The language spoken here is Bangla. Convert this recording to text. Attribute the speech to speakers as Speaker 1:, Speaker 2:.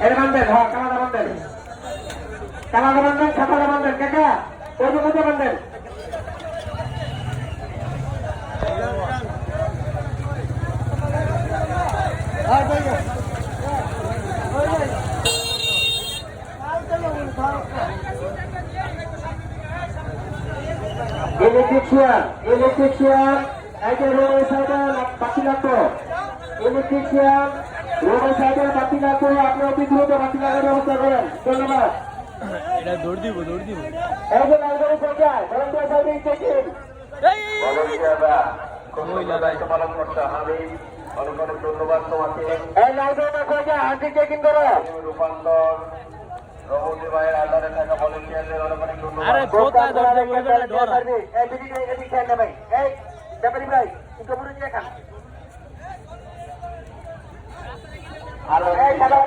Speaker 1: এর বান্ধেন, হ্যাঁ কালাদা বান্ধেন, কালাদা বান্ধেন, খাতাদা বান্ধেন, কাকা ওই কোথায় বান্ধেন? ইলেকট্রিশিয়ান একটা রোডের সাইডে বাতি লাগতো, ইলেকট্রিশিয়ান রোডের সাইডে বাতি লাগতো, আপনি অতি দ্রুত বাতি লাগার ব্যবস্থা করেন। ধন্যবাদ।
Speaker 2: এটা দৌড় দিব
Speaker 1: এই যে লাইব্রেরি পর্যায়ে ভলেন্টিয়ার সাইডে চেকিং, ভলেন্টিয়াররা খুব সুন্দর দায়িত্ব পালন করতে হবে। অনেক অনেক ধন্যবাদ তোমাকে। এই লাইব্রেরিটা পর্যায়ে হাঁটি চেকিং করো। রূপান্তর রবি ভাইয়ের আধারে থাকা ভলেন্টিয়ারদের অনেক অনেক ধন্যবাদ।
Speaker 2: আরে কোথায় দৌড় দিব এটা ডর।
Speaker 1: এই দিকে এদিকে খেয়াল না ভাই, এই ব্যাপারী ভাই একটু পুরো দিয়ে খান। আর এই খেলা